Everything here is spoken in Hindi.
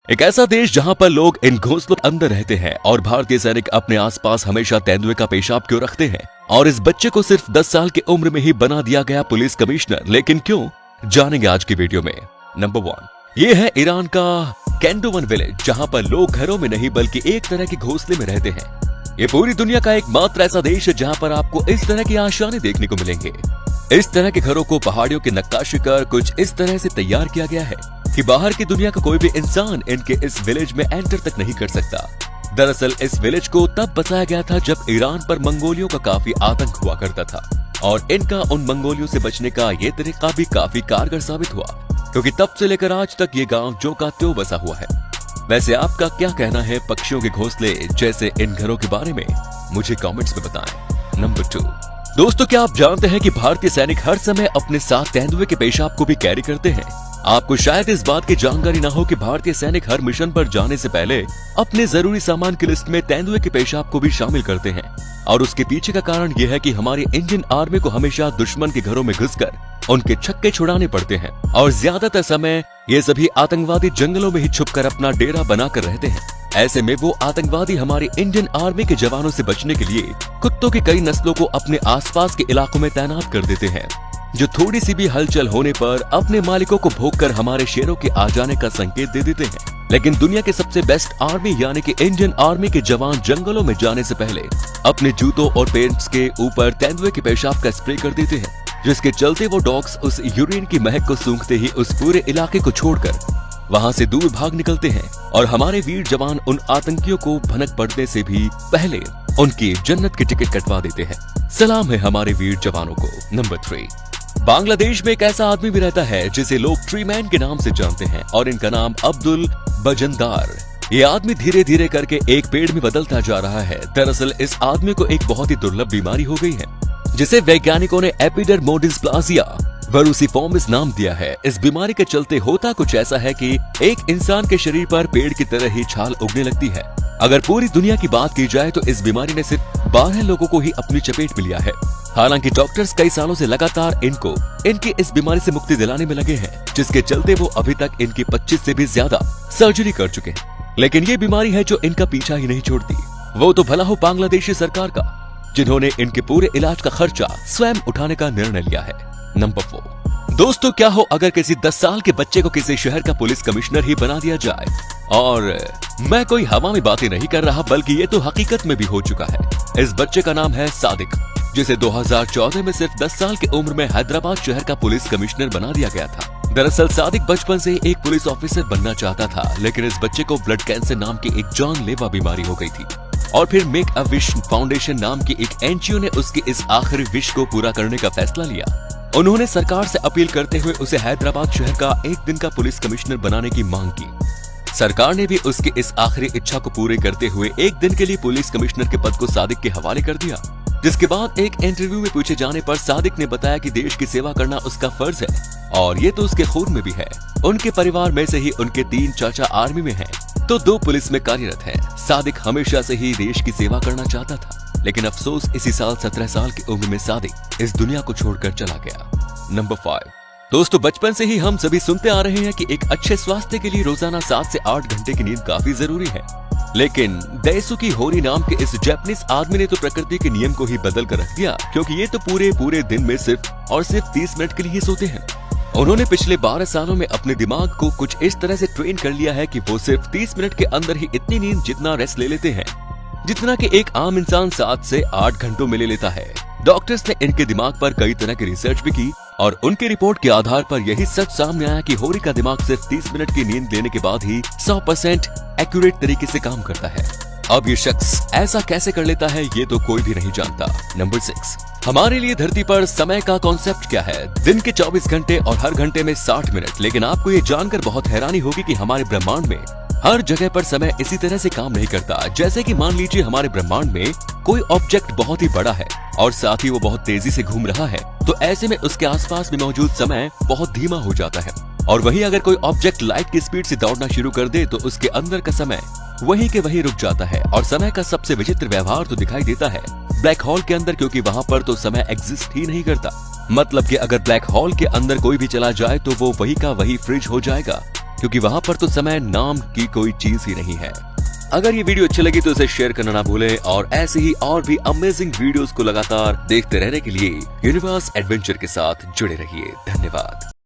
एक ऐसा देश जहां पर लोग इन घोंसलों के अंदर रहते हैं और भारतीय सैनिक अपने आसपास हमेशा तेंदुए का पेशाब क्यों रखते हैं और इस बच्चे को सिर्फ 10 साल की उम्र में ही बना दिया गया पुलिस कमिश्नर, लेकिन क्यों, जानेंगे आज की वीडियो में। नंबर 1, ये है ईरान का कैंडोवन विलेज, जहां पर लोग घरों में नहीं बल्कि एक तरह के घोंसले में रहते हैं। ये पूरी दुनिया का एकमात्र ऐसा देश है जहां पर आपको इस तरह की आशाएं देखने को मिलेंगे। इस तरह के घरों को पहाड़ियों की नक्काशी कर कुछ इस तरह से तैयार किया गया है कि बाहर की दुनिया का कोई भी इंसान इनके इस विलेज में एंटर तक नहीं कर सकता। दरअसल इस विलेज को तब बसाया गया था जब ईरान पर मंगोलियों का काफी आतंक हुआ करता था और इनका उन मंगोलियों से बचने का ये तरीका भी काफी कारगर साबित हुआ, क्योंकि तब से लेकर आज तक ये गांव जो का त्यों बसा हुआ है। वैसे आपका क्या कहना है पक्षियों के घोंसले जैसे इन घरों के बारे में, मुझे कमेंट्स में बताएं। नंबर 2, दोस्तों क्या आप जानते हैं कि भारतीय सैनिक हर समय अपने साथ तेंदुए के पेशाब को भी कैरी करते हैं। आपको शायद इस बात की जानकारी न हो कि भारतीय सैनिक हर मिशन पर जाने से पहले अपने जरूरी सामान की लिस्ट में तेंदुए के पेशाब को भी शामिल करते हैं, और उसके पीछे का कारण यह है कि हमारी इंडियन आर्मी को हमेशा दुश्मन के घरों में घुसकर उनके छक्के छुड़ाने पड़ते हैं और ज्यादातर समय ये सभी आतंकवादी जंगलों में ही छुपकर अपना डेरा बनाकर रहते हैं। ऐसे में वो आतंकवादी हमारी इंडियन आर्मी के जवानों से बचने के लिए कुत्तों की कई नस्लों को अपने आसपास के इलाकों में तैनात कर देते हैं, जो थोड़ी सी भी हलचल होने पर अपने मालिकों को भोंककर हमारे शेरों के आ जाने का संकेत दे देते हैं। लेकिन दुनिया के सबसे बेस्ट आर्मी यानी कि इंडियन आर्मी के जवान जंगलों में जाने से पहले अपने जूतों और पेंट्स के ऊपर तेंदुए के पेशाब का स्प्रे कर देते हैं, जिसके चलते वो डॉग्स उस यूरिन की महक को सूंघते ही उस पूरे इलाके को छोड़कर वहां से दूर भाग निकलते हैं और हमारे वीर जवान उन आतंकियों को भनक पड़ने से भी पहले उनकी जन्नत की टिकट कटवा देते हैं। सलाम है हमारे वीर जवानों को। नंबर 3, बांग्लादेश में एक ऐसा आदमी भी रहता है जिसे लोग ट्री मैन के नाम से जानते हैं और इनका नाम अब्दुल बजनदार। ये आदमी धीरे धीरे करके एक पेड़ में बदलता जा रहा है। दरअसल इस आदमी को एक बहुत ही दुर्लभ बीमारी हो गई है, जिसे वैज्ञानिकों ने एपिडर्मोडिस्प्लाजिया वरुसिफॉर्मिस नाम दिया है। इस बीमारी के चलते होता कुछ ऐसा है कि एक इंसान के शरीर पर पेड़ की तरह ही छाल उगने लगती है। अगर पूरी दुनिया की बात की जाए तो इस बीमारी ने सिर्फ 12 लोगों को ही अपनी चपेट में लिया है। हालांकि डॉक्टर्स कई सालों से लगातार इनको इनकी इस बीमारी से मुक्ति दिलाने में लगे हैं, जिसके चलते वो अभी तक इनकी 25 से भी ज्यादा सर्जरी कर चुके हैं। लेकिन ये बीमारी है जो इनका पीछा ही नहीं छोड़ती। वो तो भला हो बांग्लादेशी सरकार का, जिन्होंने इनके पूरे इलाज का खर्चा स्वयं उठाने का निर्णय लिया है। नंबर 4, दोस्तों क्या हो अगर किसी 10 साल के बच्चे को किसी शहर का पुलिस कमिश्नर ही बना दिया जाए। और मैं कोई हवा में बातें नहीं कर रहा, बल्कि ये तो हकीकत में भी हो चुका है। इस बच्चे का नाम है सादिक, जिसे 2014 में सिर्फ 10 साल की उम्र में हैदराबाद शहर का पुलिस कमिश्नर बना दिया गया था। दरअसल सादिक बचपन से एक पुलिस ऑफिसर बनना चाहता था, लेकिन इस बच्चे को ब्लड कैंसर नाम की एक जानलेवा बीमारी हो गई थी और फिर मेक अ विश फाउंडेशन नाम की एक एनजीओ ने उसकी इस आखिरी विश को पूरा करने का फैसला लिया। उन्होंने सरकार से अपील करते हुए उसे हैदराबाद शहर का एक दिन का पुलिस कमिश्नर बनाने की मांग की। सरकार ने भी उसकी इस आखिरी इच्छा को पूरे करते हुए एक दिन के लिए पुलिस कमिश्नर के पद को सादिक के हवाले कर दिया। जिसके बाद एक इंटरव्यू में पूछे जाने पर सादिक ने बताया कि देश की सेवा करना उसका फर्ज है और ये तो उसके खून में भी है। उनके परिवार में से ही उनके 3 चाचा आर्मी में हैं, तो 2 पुलिस में कार्यरत हैं। सादिक हमेशा से ही देश की सेवा करना चाहता था, लेकिन अफसोस इसी साल 17 साल की उम्र में सादिक इस दुनिया को छोड़कर चला गया। नंबर 5, दोस्तों बचपन से ही हम सभी सुनते आ रहे हैं कि एक अच्छे स्वास्थ्य के लिए रोजाना 7 से 8 घंटे की नींद काफी जरूरी है। लेकिन दाइसुकी होरी नाम के इस जापानीज आदमी ने तो प्रकृति के नियम को ही बदल कर रख दिया, क्योंकि ये तो पूरे दिन में सिर्फ और सिर्फ 30 मिनट के लिए ही सोते हैं। उन्होंने पिछले 12 सालों में अपने दिमाग को कुछ इस तरह से ट्रेन कर लिया है कि वो सिर्फ 30 मिनट के अंदर ही इतनी नींद जितना रेस्ट ले लेते हैं, जितना कि एक आम इंसान 7 से 8 घंटों में ले लेता है। डॉक्टर्स ने इनके दिमाग पर कई तरह की रिसर्च भी की और उनके रिपोर्ट के आधार पर यही सच सामने आया कि होरी का दिमाग सिर्फ 30 मिनट की नींद लेने के बाद ही 100% एक्यूरेट तरीके से काम करता है। अब ये शख्स ऐसा कैसे कर लेता है ये तो कोई भी नहीं जानता। नंबर 6, हमारे लिए धरती पर समय का कॉन्सेप्ट क्या है? दिन के 24 घंटे और हर घंटे में 60 मिनट। लेकिन आपको ये जानकर बहुत हैरानी होगी कि हमारे ब्रह्मांड में हर जगह पर समय इसी तरह से काम नहीं करता। जैसे कि मान लीजिए हमारे ब्रह्मांड में कोई ऑब्जेक्ट बहुत ही बड़ा है और साथ ही वो बहुत तेजी से घूम रहा है, तो ऐसे में उसके आसपास में मौजूद समय बहुत धीमा हो जाता है। और वहीं अगर कोई ऑब्जेक्ट लाइट की स्पीड से दौड़ना शुरू कर दे तो उसके अंदर का समय वहीं के वहीं रुक जाता है। और समय का सबसे विचित्र व्यवहार तो दिखाई देता है ब्लैक होल के अंदर, क्योंकि वहाँ पर तो समय एग्जिस्ट ही नहीं करता। मतलब कि अगर ब्लैक होल के अंदर कोई भी चला जाए तो वो वही का वही फ्रीज हो जाएगा क्योंकि वहाँ पर तो समय नाम की कोई चीज ही नहीं है। अगर ये वीडियो अच्छी लगी तो इसे शेयर करना ना भूलें और ऐसे ही और भी अमेजिंग वीडियोस को लगातार देखते रहने के लिए यूनिवर्स एडवेंचर के साथ जुड़े रहिए। धन्यवाद।